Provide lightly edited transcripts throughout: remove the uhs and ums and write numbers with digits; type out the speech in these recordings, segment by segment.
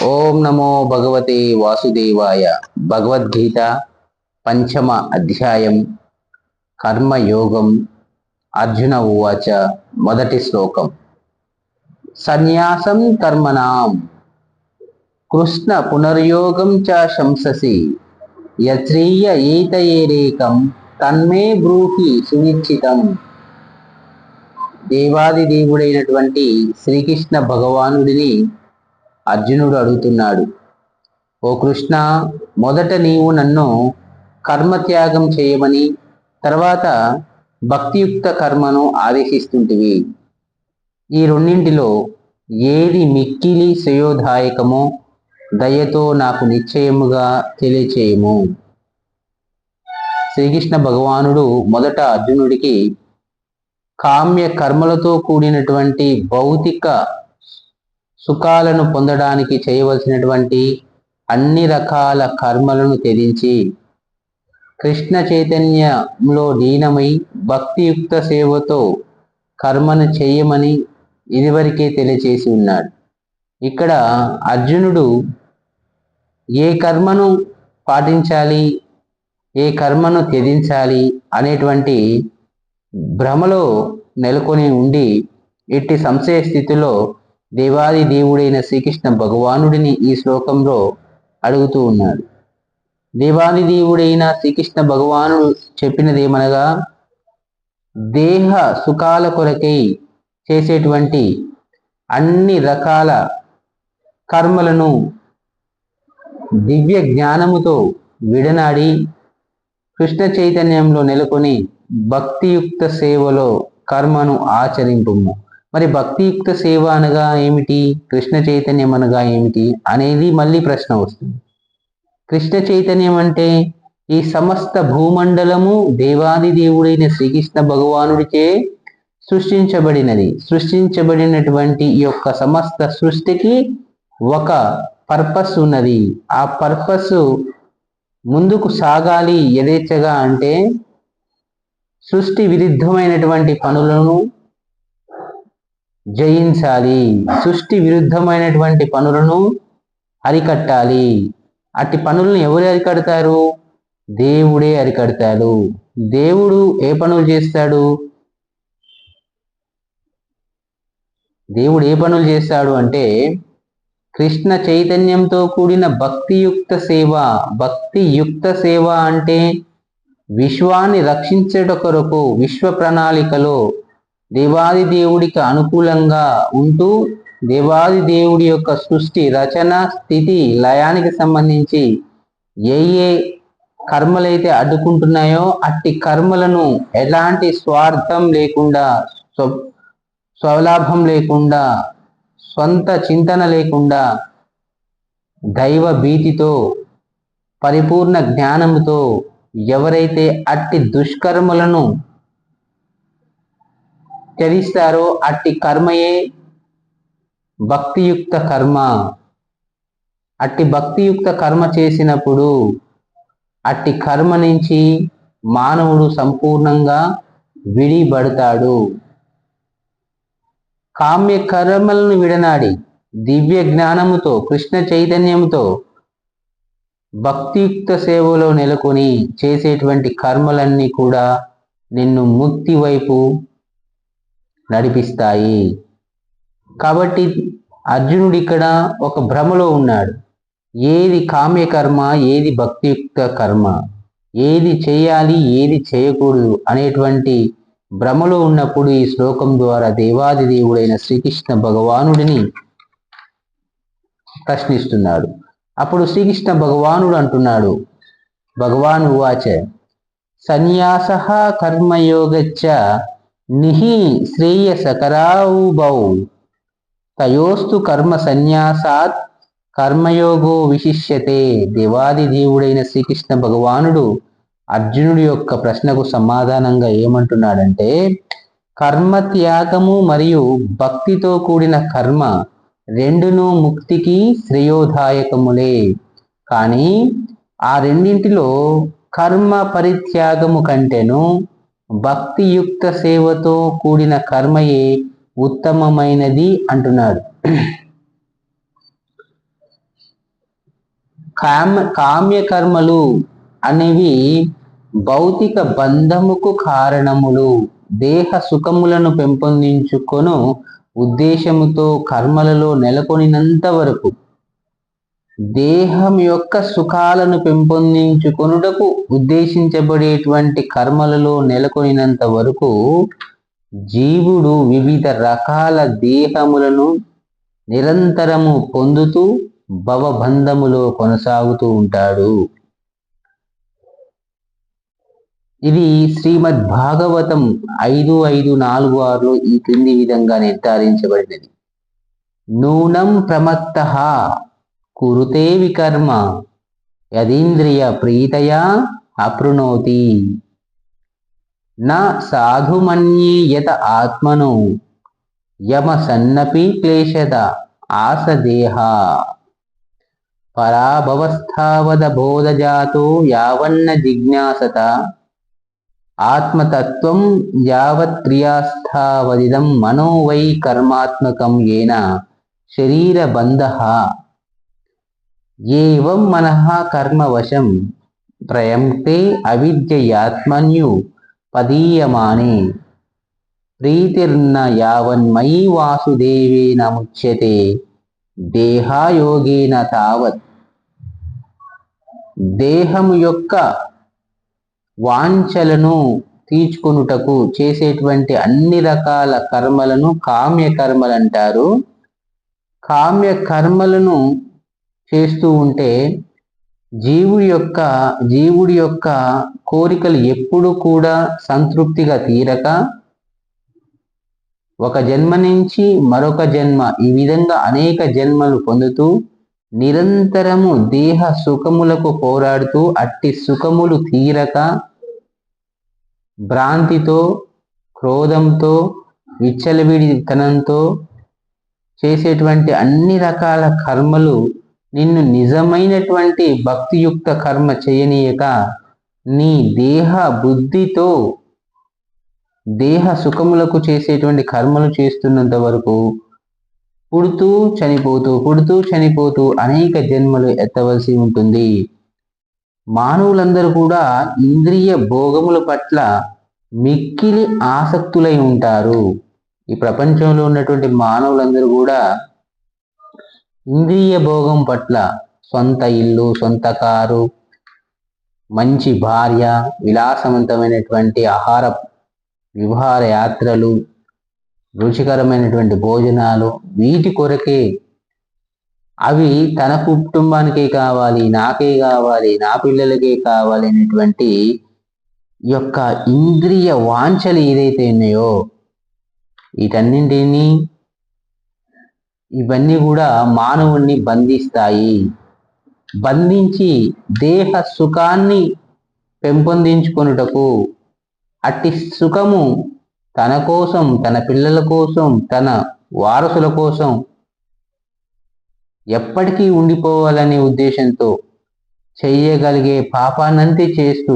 ఓం నమో భగవతే వాసుదేవాయ. భగవద్గీత పంచమ అధ్యాయం కర్మయోగం. అర్జున ఉవాచ. మొదటి శ్లోకం. సన్యాసం కర్మణాం కృష్ణ పునర్యోగం చ శంససి యత్రీయ ఏతయేరేకం తన్మే బ్రూహి సునిశ్చితం. దేవాది దేవుడైనటువంటి శ్రీకృష్ణ భగవానుడిని అర్జునుడు అడుగుతున్నాడు. ఓ కృష్ణ, మొదట నీవు నన్ను కర్మత్యాగం చేయమని, తర్వాత భక్తియుక్త కర్మను ఆదేశిస్తుంటివి. ఈ రెండింటిలో ఏది మిక్కిలి శ్రేయోదాయకమో దయతో నాకు నిశ్చయముగా తెలియచేయము. శ్రీకృష్ణ భగవానుడు మొదట అర్జునుడికి కామ్య కర్మలతో కూడినటువంటి భౌతిక సుఖాలను పొందడానికి చేయవలసినటువంటి అన్ని రకాల కర్మలను త్యజించి కృష్ణ చైతన్యంలో లీనమై భక్తియుక్త సేవతో కర్మను చేయమని ఇదివరకే తెలియచేసి ఉన్నాడు. ఇక్కడ అర్జునుడు ఏ కర్మను పాటించాలి, ఏ కర్మను త్యజించాలి అనేటువంటి భ్రమలో నెలకొని ఉండి ఇట్టి సంశయ స్థితిలో దేవాది దేవుడైన శ్రీకృష్ణ భగవానుడిని ఈ శ్లోకంలో అడుగుతూ ఉన్నాడు. దేవాది దేవుడైన శ్రీకృష్ణ భగవానుడు చెప్పినదేమనగా, దేహ సుఖాల కొరకై చేసేటువంటి అన్ని రకాల కర్మలను దివ్య జ్ఞానముతో విడనాడి కృష్ణ చైతన్యంలో నెలకొని భక్తియుక్త సేవలో కర్మను ఆచరింపుము. మరి భక్తియుక్త సేవ అనగా ఏమిటి, కృష్ణ చైతన్యం అనగా ఏమిటి అనేది మళ్ళీ ప్రశ్న వస్తుంది. కృష్ణ చైతన్యం అంటే ఈ సమస్త భూమండలము దేవాది దేవుడైన శ్రీకృష్ణ భగవానుడిచే సృష్టించబడినటువంటి ఈ యొక్క సమస్త సృష్టికి ఒక పర్పస్ ఉన్నది. ఆ పర్పస్ ముందుకు సాగాలి యథేచ్ఛగా అంటే సృష్టి విరుద్ధమైనటువంటి పనులను జయించాలి, సృష్టి విరుద్ధమైనటువంటి పనులను అరికట్టాలి. అట్టి పనులను ఎవరు అరికడతారు? దేవుడే అరికడతాడు. దేవుడు ఏ పనులు చేస్తాడు? దేవుడు ఏ పనులు చేస్తాడు అంటే కృష్ణ చైతన్యంతో కూడిన భక్తియుక్త సేవ. భక్తియుక్త సేవ అంటే విశ్వాన్ని రక్షించట కొరకు విశ్వ ప్రణాళికలో దేవాది దేవుడికి అనుకూలంగా ఉంటూ దేవాది దేవుడి యొక్క సృష్టి రచన స్థితి లయానికి సంబంధించి ఏ ఏ కర్మలైతే అడ్డుకుంటున్నాయో అట్టి కర్మలను ఎలాంటి స్వార్థం లేకుండా, స్వలాభం లేకుండా, సొంత చింతన లేకుండా దైవ భీతితో పరిపూర్ణ జ్ఞానముతో ఎవరైతే అట్టి దుష్కర్మలను త్యజిస్తారో అట్టి కర్మయే భక్తియుక్త కర్మ. అట్టి భక్తియుక్త కర్మ చేసినప్పుడు అట్టి కర్మ నుంచి మానవుడు సంపూర్ణంగా విడిపడతాడు. కామ్య కర్మలను విడనాడి దివ్య జ్ఞానముతో కృష్ణ చైతన్యంతో భక్తియుక్త సేవలో నెలకొని చేసేటువంటి కర్మలన్నీ కూడా నిన్ను ముక్తి వైపు నడిపిస్తాయి. కాబట్టి అర్జునుడు ఇక్కడ ఒక భ్రమలో ఉన్నాడు. ఏది కామ్యకర్మ, ఏది భక్తియుక్త కర్మ, ఏది చేయాలి, ఏది చేయకూడదు అనేటువంటి భ్రమలో ఉన్నప్పుడు ఈ శ్లోకం ద్వారా దేవాది దేవుడైన శ్రీకృష్ణ భగవానుడిని ప్రశ్నిస్తున్నాడు. అప్పుడు శ్రీకృష్ణ భగవానుడు అంటున్నాడు, భగవాన్ ఉవాచ సన్యాస కర్మయోగచ్చ నిహి శ్రేయసకరావుభౌ తయోస్తు కర్మ సన్యాసాత్ కర్మయోగో విశిష్యతే. దేవాది దేవుడైన శ్రీకృష్ణ భగవానుడు అర్జునుడి యొక్క ప్రశ్నకు సమాధానంగా ఏమంటున్నాడంటే, కర్మ త్యాగము మరియు భక్తితో కూడిన కర్మ రెండును ముక్తికి శ్రేయోదాయకములే. కానీ ఆ రెండింటిలో కర్మ పరిత్యాగము కంటేను భక్తియుక్త సేవతో కూడిన కర్మయే ఉత్తమమైనది అంటున్నాడు. కామ్య కర్మలు అనేవి భౌతిక బంధముకు కారణములు. దేహ సుఖములను పెంపొందించుకొను ఉద్దేశముతో కర్మలలో నెలకొనినంత వరకు, దేహం యొక్క సుఖాలను పెంపొందించుకొనుటకు ఉద్దేశించబడేటువంటి కర్మలలో నెలకొనినంత వరకు జీవుడు వివిధ రకాల దేహములను నిరంతరము పొందుతూ భవబంధములో కొనసాగుతూ ఉంటాడు. ఇది శ్రీమద్ భాగవతం 5.5.4.6లో ఈ క్రింది విధంగా నిర్ధారించబడినది. నూనం ప్రమత్తః కురుతే వికర్మ యదీంద్రియ ప్రీతయా అప్రుణోతి న సాధు మన్యే యత ఆత్మనో యమసన్నపి క్లేశద ఆసదేహ పరాభవస్థావద బోధజాతో యావన్న జిజ్ఞాసత ఆత్మతత్వం యావత్ క్రియాస్థావదిదం మనో వై కర్మాత్మకం ఏన శరీరబంధః ఏవం మనః కర్మవశం ప్రయంతే అవిద్యయాత్మన్యు పదీయమానే ప్రీతిర్న యావన్మయీ వాసుదేవేన ముచ్యతే దేహాయోగేన తావత్. దేహము యొక్క వాంఛలను తీర్చుకొనుటకు చేసేటువంటి అన్ని రకాల కర్మలను కామ్య కర్మలు అంటారు. కామ్య కర్మలను చేస్తూ ఉంటే జీవుడి యొక్క కోరికలు ఎప్పుడు కూడా సంతృప్తిగా తీరక ఒక జన్మ నుంచి మరొక జన్మ, ఈ విధంగా అనేక జన్మలు పొందుతూ నిరంతరము దేహ సుఖములకు పోరాడుతూ అట్టి సుఖములు తీరక భ్రాంతితో, క్రోధంతో, విచ్చలవిడితనంతో చేసేటువంటి అన్ని రకాల కర్మలు నిన్ను నిజమైనటువంటి భక్తియుక్త కర్మ చేయనీయక నీ దేహ బుద్ధితో దేహ సుఖములకు చేసేటువంటి కర్మలు చేస్తున్నంత వరకు పుడుతూ చనిపోతూ అనేక జన్మలు ఎత్తవలసి ఉంటుంది. మానవులందరూ కూడా ఇంద్రియ భోగముల పట్ల మిక్కిలి ఆసక్తులై ఉంటారు. ఈ ప్రపంచంలో ఉన్నటువంటి మానవులందరూ కూడా ఇంద్రియ భోగం పట్ల, సొంత ఇల్లు, సొంత కారు, మంచి భార్య, విలాసవంతమైనటువంటి విహార యాత్రలు, రుచికరమైనటువంటి భోజనాలు, వీటి కొరకే, అవి తన కుటుంబానికే కావాలి, నాకే కావాలి, నా పిల్లలకే కావాలి అనేటువంటి యొక్క ఇంద్రియ వాంఛలు ఏదైతే ఉన్నాయో ఇవన్నీ కూడా మానవుణ్ణి బంధిస్తాయి. బంధించి దేహ సుఖాన్ని పెంపొందించుకొనుటకు, అట్టి సుఖము తన కోసం, తన పిల్లల కోసం, తన వారసుల కోసం ఎప్పటికీ ఉండిపోవాలనే ఉద్దేశంతో చెయ్యగలిగే పాపాన్నంతే చేస్తూ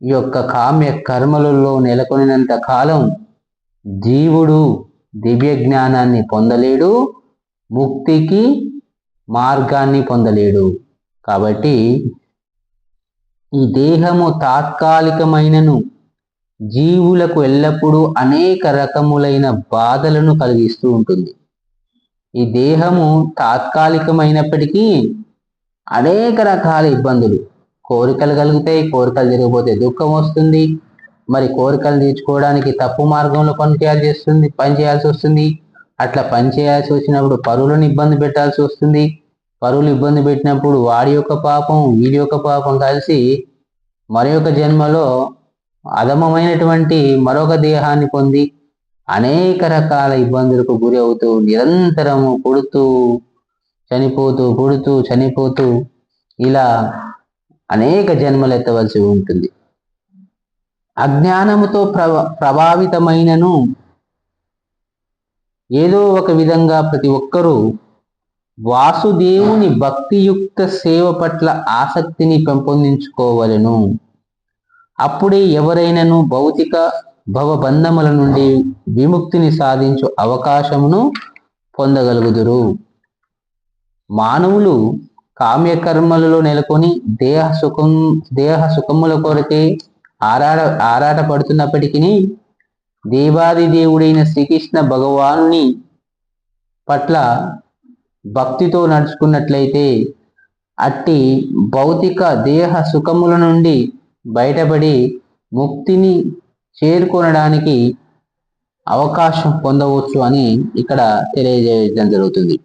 ఈ యొక్క కామ్య కర్మలలో నెలకొనినంత కాలం జీవుడు దివ్య జ్ఞానాన్ని పొందలేడు, ముక్తికి మార్గాన్ని పొందలేడు. కాబట్టి ఈ దేహము తాత్కాలికమైనను జీవులకు ఎల్లప్పుడూ అనేక రకములైన బాధలను కలిగిస్తూ ఉంటుంది. ఈ దేహము తాత్కాలికమైనప్పటికీ అనేక రకాల ఇబ్బందులు, కోరికలు కలుగుతాయి, కోరికలు జరిగిపోతే దుఃఖం వస్తుంది, మరి కోరికలు తీర్చుకోవడానికి తప్పు మార్గంలో పనిచేయాల్సి వస్తుంది. అట్లా పనిచేయాల్సి వచ్చినప్పుడు పరులను ఇబ్బంది పెట్టాల్సి వస్తుంది. పరులు ఇబ్బంది పెట్టినప్పుడు వాడి యొక్క పాపం, వీడి యొక్క పాపం కలిసి మరొక జన్మలో అధమమైనటువంటి మరొక దేహాన్ని పొంది అనేక రకాల ఇబ్బందులకు గురి అవుతూ నిరంతరము పుడుతూ చనిపోతూ ఇలా అనేక జన్మలు ఎత్తవలసి ఉంటుంది. అజ్ఞానముతో ప్రభావితమైనను ఏదో ఒక విధంగా ప్రతి ఒక్కరూ వాసుదేవుని భక్తియుక్త సేవ పట్ల ఆసక్తిని పెంపొందించుకోవలెను. అప్పుడే ఎవరైనాను భౌతిక భవబంధముల నుండి విముక్తిని సాధించు అవకాశమును పొందగలుగుదురు. మానవులు కామ్యకర్మలలో నెలకొని దేహ సుఖముల కొరకే ఆరాట పడుతున్నప్పటికీ దేవాది దేవుడైన శ్రీకృష్ణ భగవానుని పట్ల భక్తితో నడుచుకున్నట్లయితే అట్టి భౌతిక దేహ సుఖముల నుండి బయటపడి ముక్తిని చేరుకొనడానికి అవకాశం పొందవచ్చు అని ఇక్కడ తెలియజేయడం జరుగుతుంది.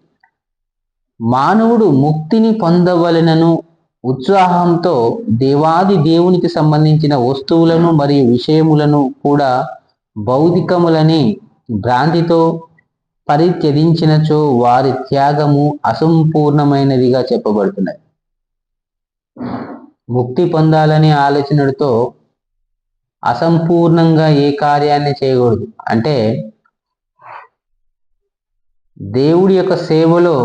మానవుడు ముక్తిని పొందవలెనను ఉత్సాహంతో దేవాది దేవునికి సంబంధించిన వస్తువులను మరియు విషయములను కూడా భౌతికములని భ్రాంతితో పరిత్యజించినచో వారి త్యాగము అసంపూర్ణమైనదిగా చెప్పబడుతున్నది. ముక్తి పొందాలనే ఆలోచనతో అసంపూర్ణంగా ఏ కార్యాన్ని చేయకూడదు. అంటే దేవుడి యొక్క సేవలో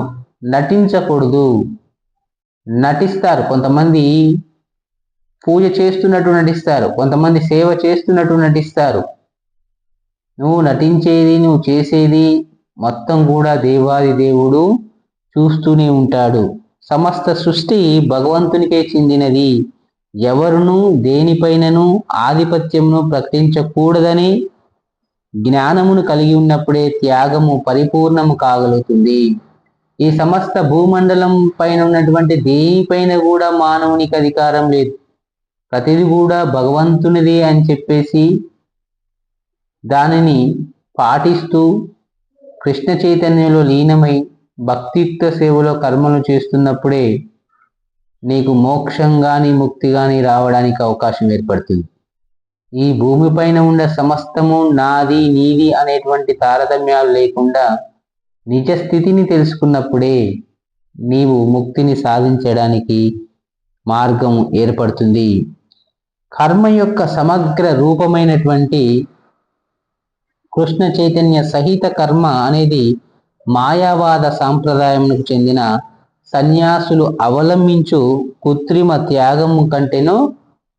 నటించకూడదు. నటిస్తారు, కొంతమంది పూజ చేస్తున్నట్టు నటిస్తారు, కొంతమంది సేవ చేస్తున్నట్టు నటిస్తారు. నువ్వు నటించేది, నువ్వు చేసేది మొత్తం కూడా దేవాది దేవుడు చూస్తూనే ఉంటాడు. సమస్త సృష్టి భగవంతునికే చెందినది. ఎవరును దేనిపైనను ఆధిపత్యమును ప్రకటించకూడదని జ్ఞానమును కలిగి ఉన్నప్పుడే త్యాగము పరిపూర్ణము కాగలుగుతుంది. ఈ సమస్త భూమండలం పైన ఉన్నటువంటి దేనిపైన కూడా మానవునికి అధికారం లేదు. ప్రతిది కూడా భగవంతునిదే అని చెప్పేసి దానిని పాటిస్తూ కృష్ణ చైతన్యంలో లీనమై భక్తియుక్త సేవలో కర్మలు చేస్తున్నప్పుడే నీకు మోక్షం కానీ ముక్తి కానీ రావడానికి అవకాశం ఏర్పడుతుంది. ఈ భూమిపైన ఉన్న సమస్తము నాది నీది అనేటువంటి తారతమ్యాలు లేకుండా నిజ స్థితిని తెలుసుకున్నప్పుడే నీవు ముక్తిని సాధించడానికి మార్గం ఏర్పడుతుంది. కర్మ యొక్క సమగ్ర రూపమైనటువంటి కృష్ణ చైతన్య సహిత కర్మ అనేది మాయావాద సాంప్రదాయంకు చెందిన సన్యాసులు అవలంబించు కృత్రిమ త్యాగము కంటేనో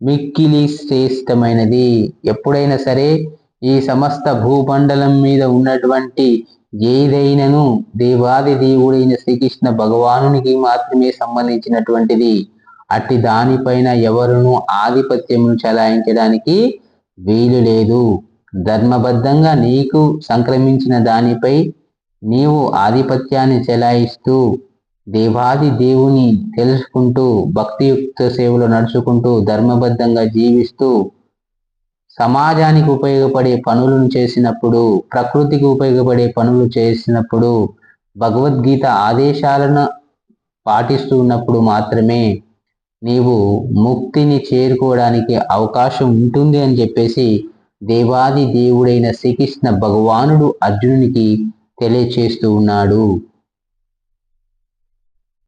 మిక్కిలి శ్రేష్టమైనది. ఎప్పుడైనా సరే ఈ సమస్త భూమండలం మీద ఉన్నటువంటి ఏదైనాను దేవాది దేవుడైన శ్రీకృష్ణ భగవానునికి మాత్రమే సంబంధించినటువంటిది. అట్టి దానిపైన ఎవరును ఆధిపత్యమును చలాయించడానికి వీలు లేదు. ధర్మబద్ధంగా నీకు సంక్రమించిన దానిపై నీవు ఆధిపత్యాన్ని చెలాయిస్తూ దేవాది దేవుని తెలుసుకుంటూ భక్తియుక్త సేవలో నడుచుకుంటూ ధర్మబద్ధంగా జీవిస్తూ సమాజానికి ఉపయోగపడే పనులను చేసినప్పుడు, ప్రకృతికి ఉపయోగపడే పనులు చేసినప్పుడు, భగవద్గీత ఆదేశాలను పాటిస్తూ ఉన్నప్పుడు మాత్రమే నీవు ముక్తిని చేరుకోవడానికి అవకాశం ఉంటుంది అని చెప్పేసి దేవాది దేవుడైన శ్రీకృష్ణ భగవానుడు అర్జునునికి తెలియచేస్తూ ఉన్నాడు.